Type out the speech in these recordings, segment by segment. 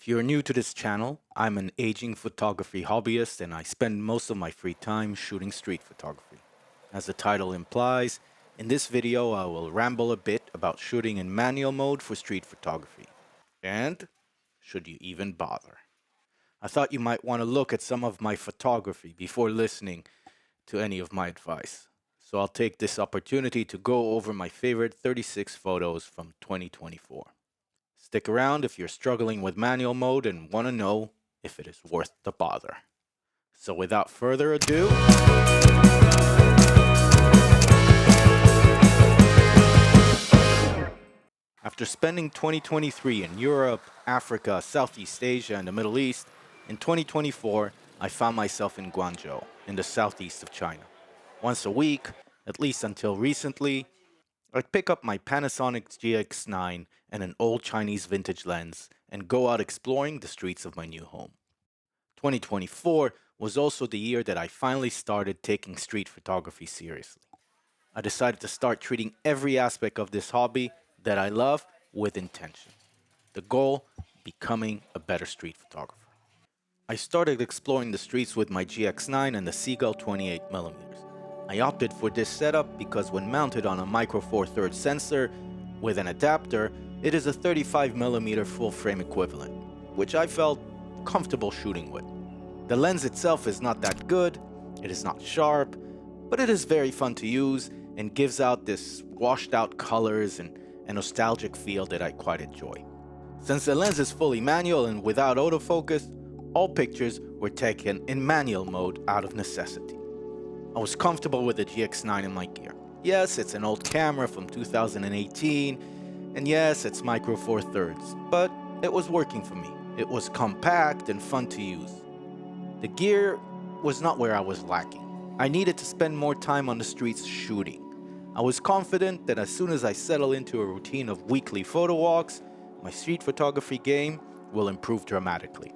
If you're new to this channel, I'm an aging photography hobbyist and I spend most of my free time shooting street photography. As the title implies, in this video I will ramble a bit about shooting in manual mode for street photography. And should you even bother? I thought you might want to look at some of my photography before listening to any of my advice. So I'll take this opportunity to go over my favorite 36 photos from 2024. Stick around if you're struggling with manual mode and want to know if it is worth the bother. So without further ado, after spending 2023 in Europe, Africa, Southeast Asia, and the Middle East, in 2024 I found myself in Guangzhou, in the southeast of China. Once a week, at least until recently, I'd pick up my Panasonic GX9 and an old Chinese vintage lens and go out exploring the streets of my new home. 2024 was also the year that I finally started taking street photography seriously. I decided to start treating every aspect of this hobby that I love with intention. The goal, becoming a better street photographer. I started exploring the streets with my GX9 and the Seagull 28mm. I opted for this setup because when mounted on a micro four thirds sensor with an adapter, it is a 35mm full frame equivalent, which I felt comfortable shooting with. The lens itself is not that good, it is not sharp, but it is very fun to use and gives out this washed out colors and a nostalgic feel that I quite enjoy. Since the lens is fully manual and without autofocus, all pictures were taken in manual mode out of necessity. I was comfortable with the GX9 in my gear. Yes, it's an old camera from 2018, and yes, it's micro four thirds, but it was working for me. It was compact and fun to use. The gear was not where I was lacking. I needed to spend more time on the streets shooting. I was confident that as soon as I settle into a routine of weekly photo walks, my street photography game will improve dramatically.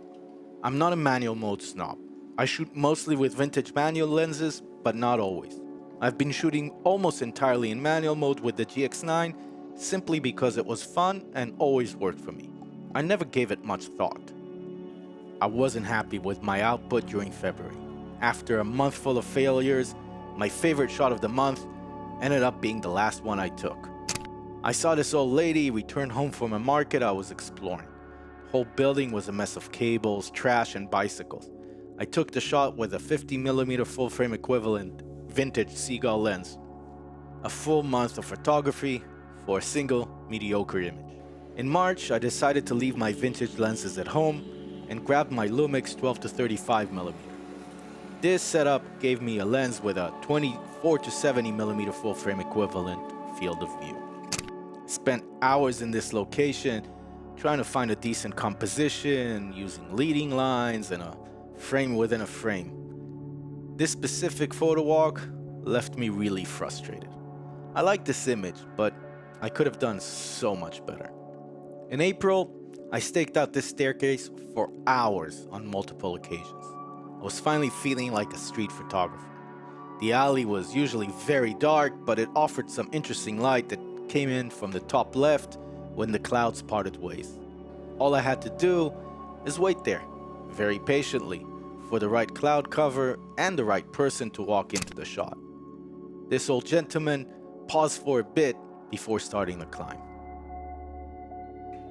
I'm not a manual mode snob. I shoot mostly with vintage manual lenses, but not always. I've been shooting almost entirely in manual mode with the GX9 simply because it was fun and always worked for me. I never gave it much thought. I wasn't happy with my output during February. After a month full of failures, my favorite shot of the month ended up being the last one I took. I saw this old lady return home from a market I was exploring. The whole building was a mess of cables, trash, and bicycles. I took the shot with a 50mm full frame equivalent vintage Seagull lens. A full month of photography for a single mediocre image. In March, I decided to leave my vintage lenses at home and grabbed my Lumix 12-35mm. This setup gave me a lens with a 24-70mm full frame equivalent field of view. I spent hours in this location trying to find a decent composition, using leading lines and a frame within a frame. This specific photo walk left me really frustrated. I like this image, but I could have done so much better. In April, I staked out this staircase for hours on multiple occasions. I was finally feeling like a street photographer. The alley was usually very dark, but it offered some interesting light that came in from the top left when the clouds parted ways. All I had to do is wait there, very patiently, for the right cloud cover and the right person to walk into the shot. This old gentleman paused for a bit before starting the climb.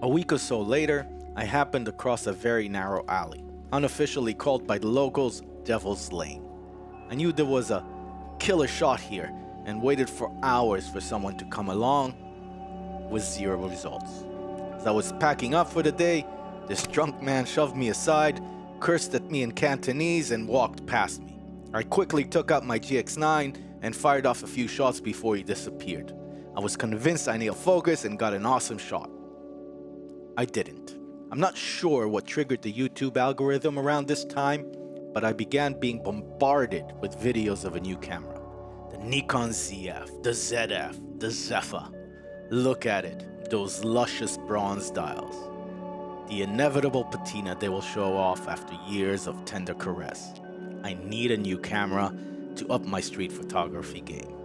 A week or so later, I happened across a very narrow alley, unofficially called by the locals Devil's Lane. I knew there was a killer shot here and waited for hours for someone to come along with zero results. As I was packing up for the day, this drunk man shoved me aside, cursed at me in Cantonese, and walked past me. I quickly took out my GX9 and fired off a few shots before he disappeared. I was convinced I nailed focus and got an awesome shot. I didn't. I'm not sure what triggered the YouTube algorithm around this time, but I began being bombarded with videos of a new camera. The Nikon ZF, the ZF, the Zephyr. Look at it, those luscious bronze dials. The inevitable patina they will show off after years of tender caress. I need a new camera to up my street photography game.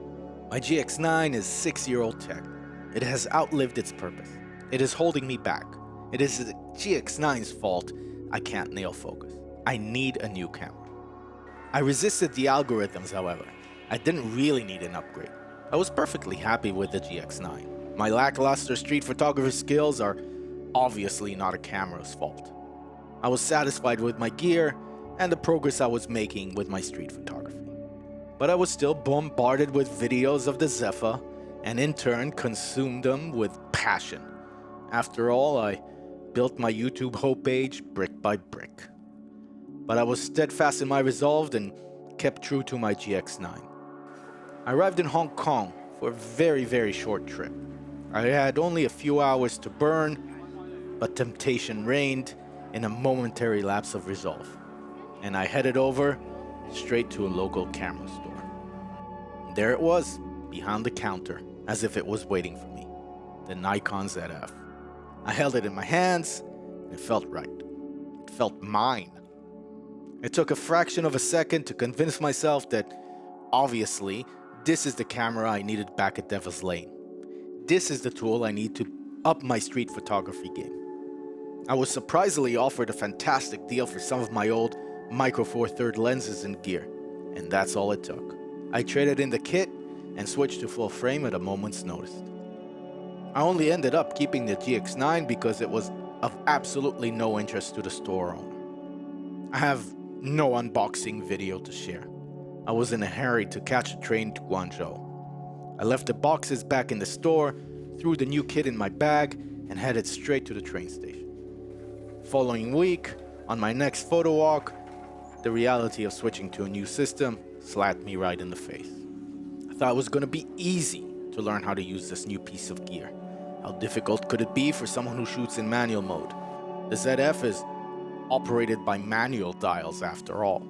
My GX9 is 6-year-old tech. It has outlived its purpose. It is holding me back. It is GX9's fault I can't nail focus. I need a new camera. I resisted the algorithms, however. I didn't really need an upgrade. I was perfectly happy with the GX9. My lackluster street photography skills are obviously not a camera's fault. I was satisfied with my gear and the progress I was making with my street photography. But I was still bombarded with videos of the Zephyr and in turn consumed them with passion. After all, I built my YouTube homepage brick by brick. But I was steadfast in my resolve and kept true to my GX9. I arrived in Hong Kong for a very short trip. I had only a few hours to burn, but temptation reigned in a momentary lapse of resolve, and I headed over straight to a local camera store. There it was, behind the counter, as if it was waiting for me, the Nikon ZF. I held it in my hands, and it felt right. It felt mine. It took a fraction of a second to convince myself that, obviously, this is the camera I needed back at Devil's Lane. This is the tool I need to up my street photography game. I was surprisingly offered a fantastic deal for some of my old Micro Four Third lenses and gear, and that's all it took. I traded in the kit and switched to full frame at a moment's notice. I only ended up keeping the GX9 because it was of absolutely no interest to the store owner. I have no unboxing video to share. I was in a hurry to catch a train to Guangzhou. I left the boxes back in the store, threw the new kit in my bag, and headed straight to the train station. Following week, on my next photo walk, the reality of switching to a new system slapped me right in the face. I thought it was going to be easy to learn how to use this new piece of gear. How difficult could it be for someone who shoots in manual mode? The ZF is operated by manual dials after all.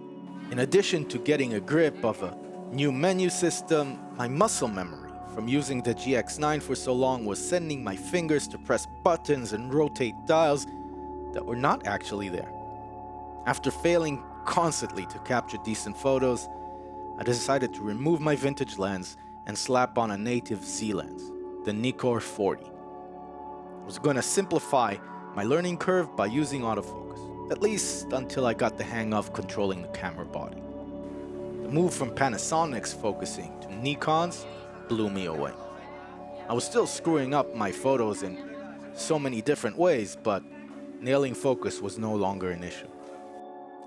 In addition to getting a grip of a new menu system, my muscle memory from using the GX9 for so long was sending my fingers to press buttons and rotate dials that were not actually there. After failing constantly to capture decent photos, I decided to remove my vintage lens and slap on a native Z lens, the Nikkor 40. I was going to simplify my learning curve by using autofocus, at least until I got the hang of controlling the camera body. The move from Panasonic's focusing to Nikon's blew me away. I was still screwing up my photos in so many different ways, but nailing focus was no longer an issue.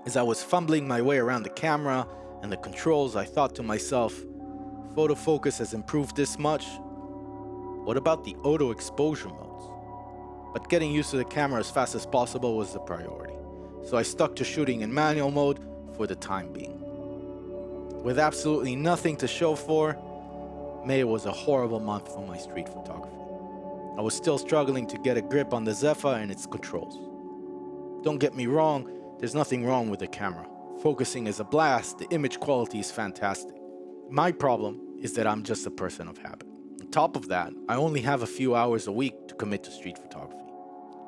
As I was fumbling my way around the camera and the controls, I thought to myself, photo focus has improved this much. What about the auto exposure modes? But getting used to the camera as fast as possible was the priority, so I stuck to shooting in manual mode for the time being. With absolutely nothing to show for, May was a horrible month for my street photography. I was still struggling to get a grip on the Zephyr and its controls. Don't get me wrong, there's nothing wrong with the camera. Focusing is a blast, the image quality is fantastic. My problem is that I'm just a person of habit. On top of that, I only have a few hours a week to commit to street photography.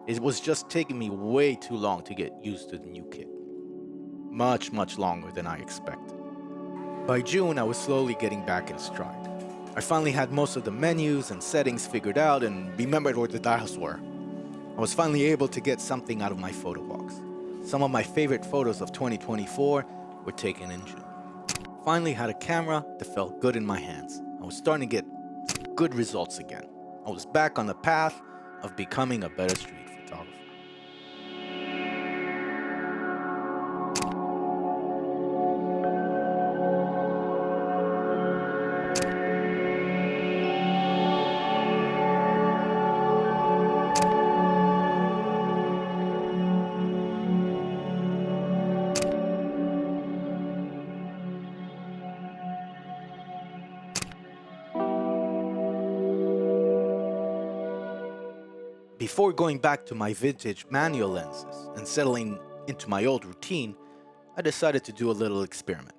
It was just taking me way too long to get used to the new kit. Much longer than I expected. By June, I was slowly getting back in stride. I finally had most of the menus and settings figured out and remembered where the dials were. I was finally able to get something out of my photo box. Some of my favorite photos of 2024 were taken in June. Finally had a camera that felt good in my hands. I was starting to get good results again. I was back on the path of becoming a better street photographer. Before going back to my vintage manual lenses and settling into my old routine, I decided to do a little experiment.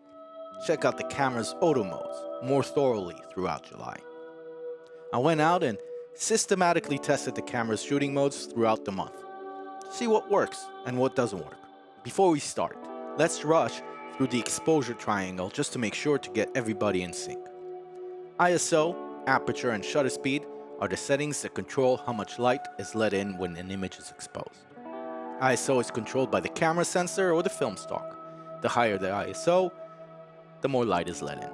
Check out the camera's auto modes more thoroughly throughout July. I went out and systematically tested the camera's shooting modes throughout the month. See what works and what doesn't work. Before we start, let's rush through the exposure triangle just to make sure to get everybody in sync. ISO, aperture, and shutter speed are the settings that control how much light is let in when an image is exposed. ISO is controlled by the camera sensor or the film stock. The higher the ISO, the more light is let in.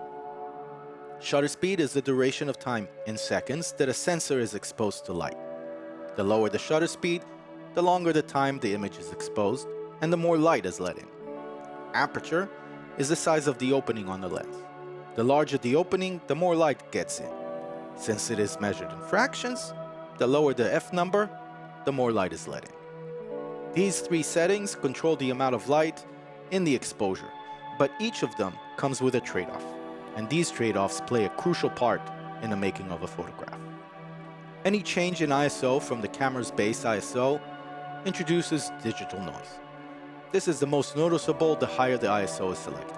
Shutter speed is the duration of time in seconds that a sensor is exposed to light. The lower the shutter speed, the longer the time the image is exposed, and the more light is let in. Aperture is the size of the opening on the lens. The larger the opening, the more light gets in. Since it is measured in fractions, the lower the f number, the more light is let in. These three settings control the amount of light in the exposure, but each of them comes with a trade-off, and these trade-offs play a crucial part in the making of a photograph. Any change in ISO from the camera's base ISO introduces digital noise. This is the most noticeable the higher the ISO is selected.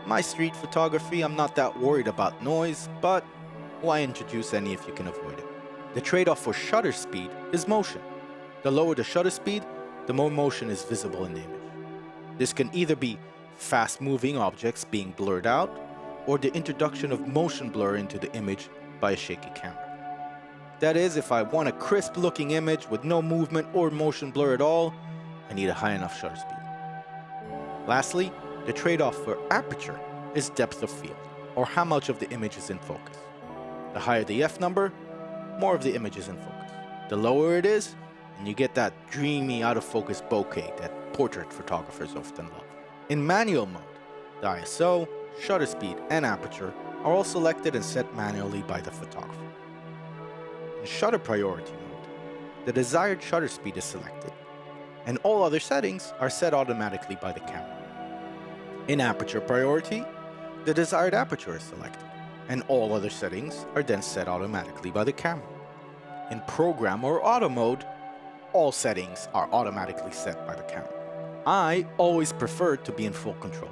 In my street photography, I'm not that worried about noise, but why introduce any if you can avoid it? The trade-off for shutter speed is motion. The lower the shutter speed, the more motion is visible in the image. This can either be fast-moving objects being blurred out, or the introduction of motion blur into the image by a shaky camera. That is, if I want a crisp-looking image with no movement or motion blur at all, I need a high enough shutter speed. Lastly, the trade-off for aperture is depth of field, or how much of the image is in focus. The higher the f number, more of the image is in focus. The lower it is, and you get that dreamy out-of-focus bokeh that portrait photographers often love. In manual mode, the ISO, shutter speed, and aperture are all selected and set manually by the photographer. In shutter priority mode, the desired shutter speed is selected, and all other settings are set automatically by the camera. In aperture priority, the desired aperture is selected, and all other settings are then set automatically by the camera. In program or auto mode, all settings are automatically set by the camera. I always prefer to be in full control,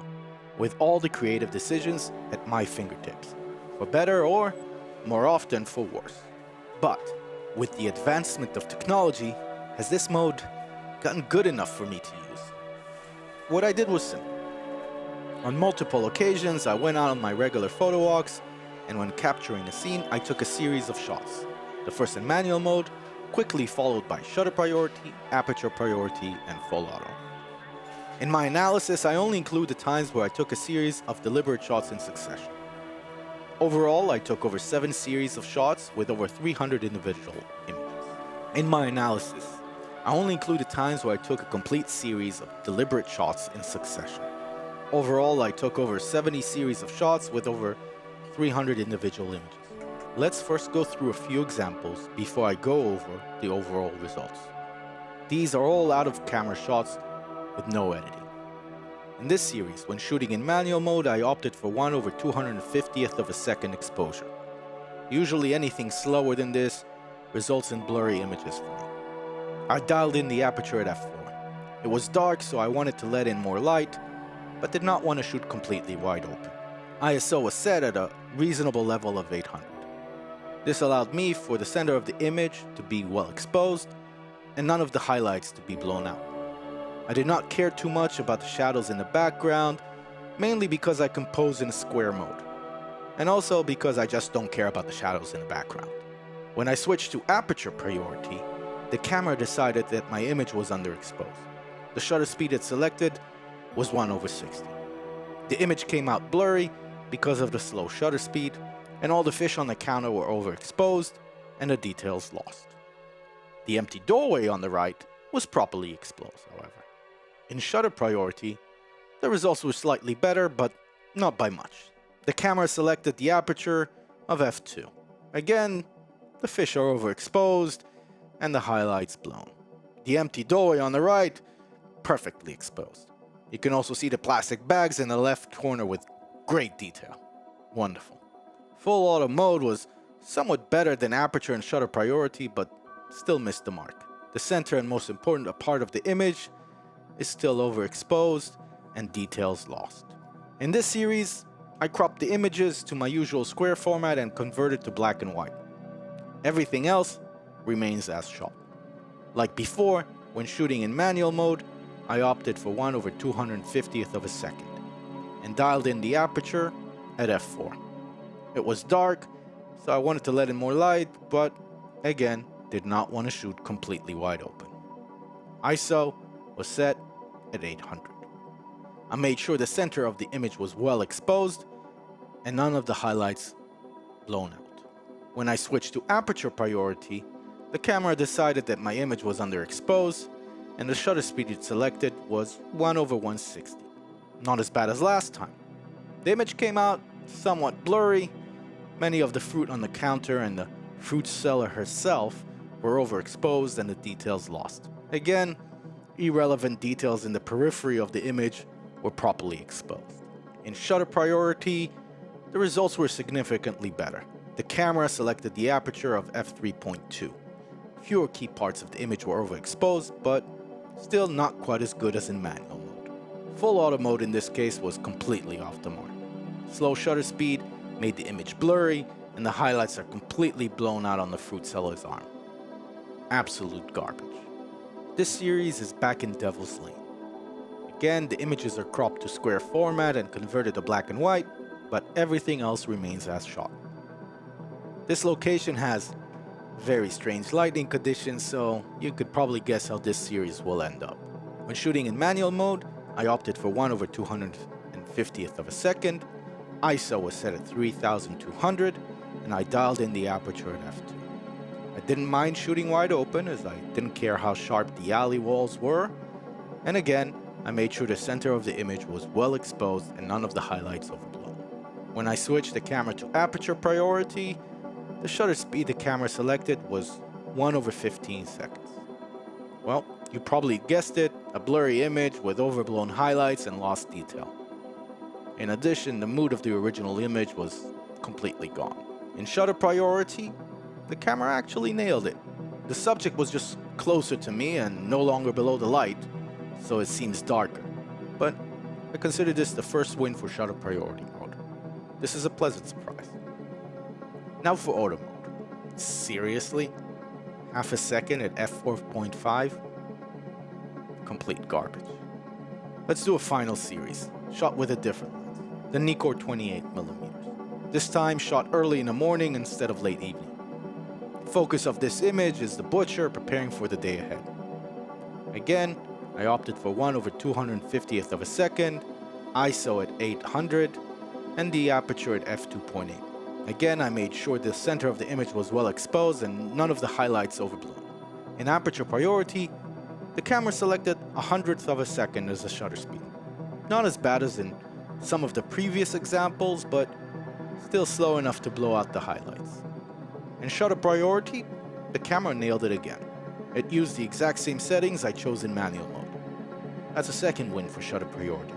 with all the creative decisions at my fingertips, for better or, more often, for worse. But with the advancement of technology, has this mode gotten good enough for me to use? What I did was simple. On multiple occasions, I went out on my regular photo walks, and when capturing a scene, I took a series of shots. The first in manual mode, quickly followed by shutter priority, aperture priority, and full auto. In my analysis, I only include the times where I took a series of deliberate shots in succession. Overall, I took over 7 series of shots with over 300 individual images. In my analysis, I only included times where I took a complete series of deliberate shots in succession. Overall, I took over 70 series of shots with over 300 individual images. Let's first go through a few examples before I go over the overall results. These are all out-of-camera shots with no editing. In this series, when shooting in manual mode, I opted for 1/250th of a second exposure. Usually anything slower than this results in blurry images for me. I dialed in the aperture at f4. It was dark, so I wanted to let in more light, but did not want to shoot completely wide open. ISO was set at a reasonable level of 800. This allowed me for the center of the image to be well exposed and none of the highlights to be blown out. I did not care too much about the shadows in the background, mainly because I compose in square mode, and also because I just don't care about the shadows in the background. When I switched to aperture priority, the camera decided that my image was underexposed. The shutter speed it selected was 1/60. The image came out blurry because of the slow shutter speed, and all the fish on the counter were overexposed and the details lost. The empty doorway on the right was properly exposed, however. In shutter priority, the results were slightly better, but not by much. The camera selected the aperture of f2. Again, the fish are overexposed and the highlights blown. The empty doorway on the right, perfectly exposed. You can also see the plastic bags in the left corner with great detail. Wonderful. Full auto mode was somewhat better than aperture and shutter priority, but still missed the mark. The center and most important part of the image is still overexposed and details lost. In this series, I cropped the images to my usual square format and converted to black and white. Everything else remains as shot. Like before, when shooting in manual mode, I opted for 1/250th of a second and dialed in the aperture at f4. It was dark, so I wanted to let in more light, but again, did not want to shoot completely wide open. ISO was set at 800. I made sure the center of the image was well exposed and none of the highlights blown out. When I switched to aperture priority, the camera decided that my image was underexposed and the shutter speed it selected was 1/160. Not as bad as last time. The image came out somewhat blurry. Many of the fruit on the counter and the fruit seller herself were overexposed and the details lost. Again, irrelevant details in the periphery of the image were properly exposed. In shutter priority, the results were significantly better. The camera selected the aperture of f3.2. Fewer key parts of the image were overexposed, but still not quite as good as in manual mode. Full auto mode in this case was completely off the mark. Slow shutter speed made the image blurry, and the highlights are completely blown out on the fruit seller's arm. Absolute garbage. This series is back in Devil's Lane. Again, the images are cropped to square format and converted to black and white, but everything else remains as shot. This location has very strange lighting conditions, so you could probably guess how this series will end up. When shooting in manual mode, I opted for 1/250th of a second, ISO was set at 3200, and I dialed in the aperture at f2. I didn't mind shooting wide open as I didn't care how sharp the alley walls were, and again, I made sure the center of the image was well exposed and none of the highlights overblown. When I switched the camera to aperture priority, the shutter speed the camera selected was 1/15 seconds. Well, you probably guessed it, a blurry image with overblown highlights and lost detail. In addition, the mood of the original image was completely gone. In shutter priority, the camera actually nailed it. The subject was just closer to me and no longer below the light, so it seems darker. But I consider this the first win for shutter priority mode. This is a pleasant surprise. Now for auto mode. Seriously? Half a second at f4.5? Complete garbage. Let's do a final series, shot with a different lens, the Nikkor 28mm. This time shot early in the morning instead of late evening. The focus of this image is the butcher preparing for the day ahead. Again, I opted for 1/250th of a second, ISO at 800, and the aperture at f2.8. Again, I made sure the center of the image was well exposed and none of the highlights overblown. In aperture priority, the camera selected 100th of a second as the shutter speed. Not as bad as in some of the previous examples, but still slow enough to blow out the highlights. In shutter priority, the camera nailed it again. It used the exact same settings I chose in manual mode. That's a second win for shutter priority.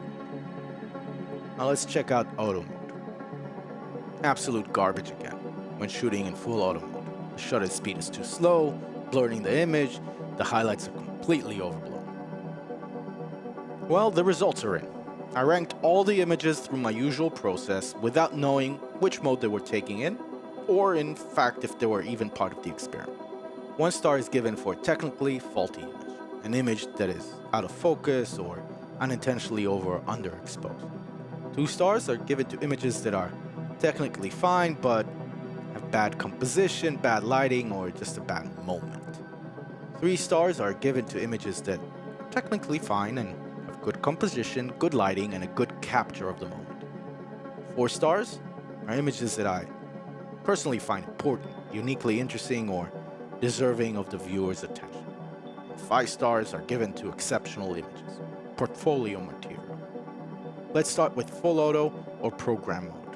Now let's check out auto mode. Absolute garbage again. When shooting in full auto mode, the shutter speed is too slow, blurring the image, the highlights are completely overblown. Well, the results are in. I ranked all the images through my usual process without knowing which mode they were taking in, or in fact if they were even part of the experiment. 1 star is given for a technically faulty image, an image that is out of focus or unintentionally over or underexposed. 2 stars are given to images that are technically fine but have bad composition, bad lighting, or just a bad moment. 3 stars are given to images that are technically fine and have good composition, good lighting, and a good capture of the moment. 4 stars are images that I personally find important, uniquely interesting, or deserving of the viewer's attention. 5 stars are given to exceptional images, portfolio material. Let's start with full auto or program mode.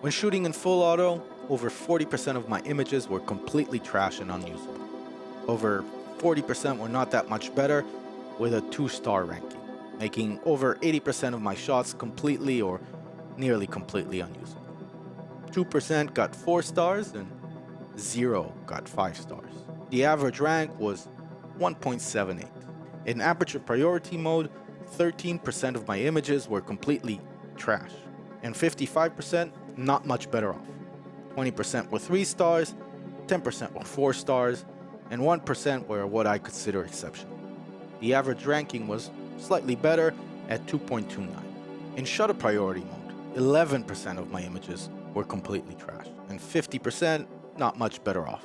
When shooting in full auto, over 40% of my images were completely trash and unusable. Over 40% were not that much better, with a 2-star ranking, making over 80% of my shots completely or nearly completely unusable. 2% got 4 stars and 0 got 5 stars. The average rank was 1.78. In aperture priority mode, 13% of my images were completely trash, and 55% not much better off. 20% were 3 stars, 10% were 4 stars, and 1% were what I consider exceptional. The average ranking was slightly better at 2.29. In shutter priority mode, 11% of my images were completely trash, and 50% not much better off.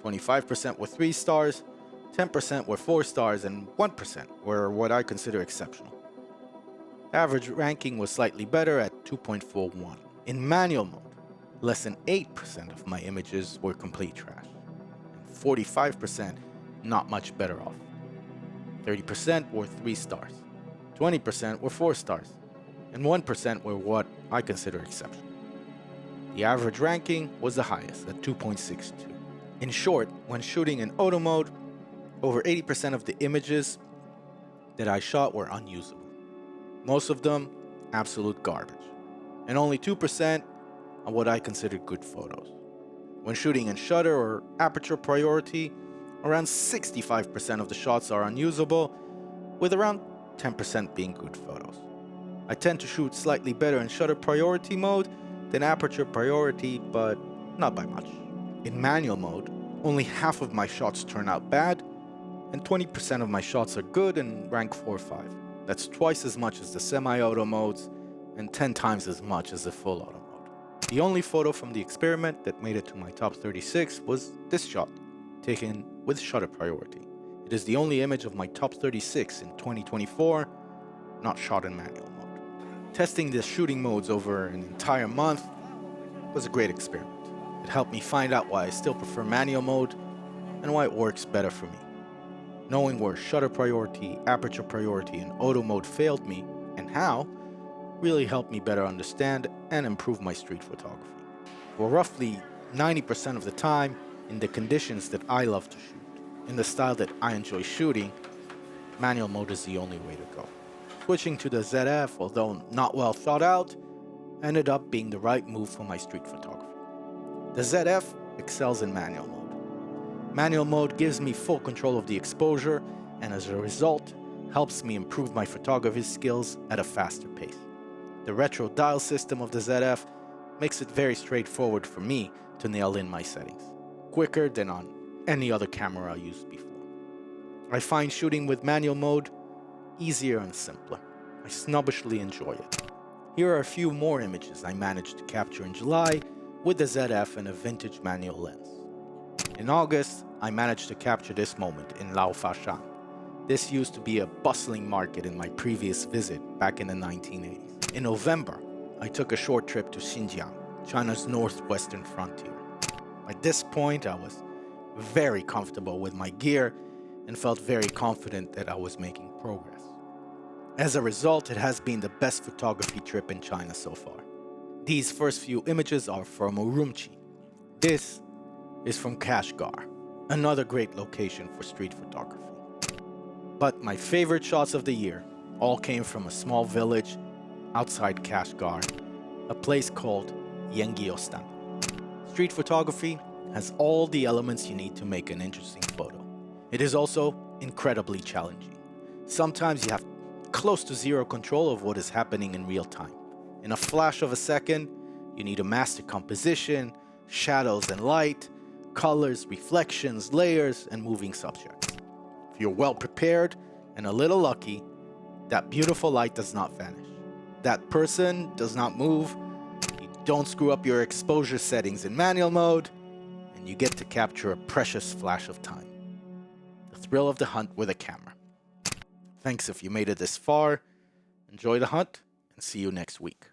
25% were 3 stars, 10% were 4 stars, and 1% were what I consider exceptional. Average ranking was slightly better at 2.41. In manual mode, less than 8% of my images were complete trash, and 45% not much better off. 30% were 3 stars, 20% were 4 stars, and 1% were what I consider exceptional. The average ranking was the highest at 2.62. In short, when shooting in auto mode, over 80% of the images that I shot were unusable. Most of them, absolute garbage. And only 2% are what I consider good photos. When shooting in shutter or aperture priority, around 65% of the shots are unusable, with around 10% being good photos. I tend to shoot slightly better in shutter priority mode than aperture priority, but not by much. In manual mode, only half of my shots turn out bad, and 20% of my shots are good and rank 4 or 5. That's twice as much as the semi-auto modes, and 10 times as much as the full auto mode. The only photo from the experiment that made it to my top 36 was this shot, taken with shutter priority. It is the only image of my top 36 in 2024, not shot in manual mode. Testing the shooting modes over an entire month was a great experiment. It helped me find out why I still prefer manual mode and why it works better for me. Knowing where shutter priority, aperture priority, and auto mode failed me, and how, really helped me better understand and improve my street photography. For roughly 90% of the time, in the conditions that I love to shoot, in the style that I enjoy shooting, manual mode is the only way to go. Switching to the ZF, although not well thought out, ended up being the right move for my street photography. The ZF excels in manual mode. Manual mode gives me full control of the exposure, and as a result, helps me improve my photography skills at a faster pace. The retro dial system of the ZF makes it very straightforward for me to nail in my settings, quicker than on any other camera I used before. I find shooting with manual mode easier and simpler. I snobbishly enjoy it. Here are a few more images I managed to capture in July with the ZF and a vintage manual lens. In August, I managed to capture this moment in Laofashan. This used to be a bustling market in my previous visit back in the 1980s. In November, I took a short trip to Xinjiang, China's northwestern frontier. At this point, I was very comfortable with my gear and felt very confident that I was making progress. As a result, it has been the best photography trip in China so far. These first few images are from Urumqi. This is from Kashgar, another great location for street photography. But my favorite shots of the year all came from a small village outside Kashgar, a place called Yengyostan. Street photography has all the elements you need to make an interesting photo. It is also incredibly challenging. Sometimes you have close to zero control of what is happening in real time. In a flash of a second, you need to master composition, shadows and light, colors, reflections, layers, and moving subjects. If you're well prepared and a little lucky, that beautiful light does not vanish. That person does not move. You don't screw up your exposure settings in manual mode, and you get to capture a precious flash of time. The thrill of the hunt with a camera. Thanks if you made it this far. Enjoy the hunt, and see you next week.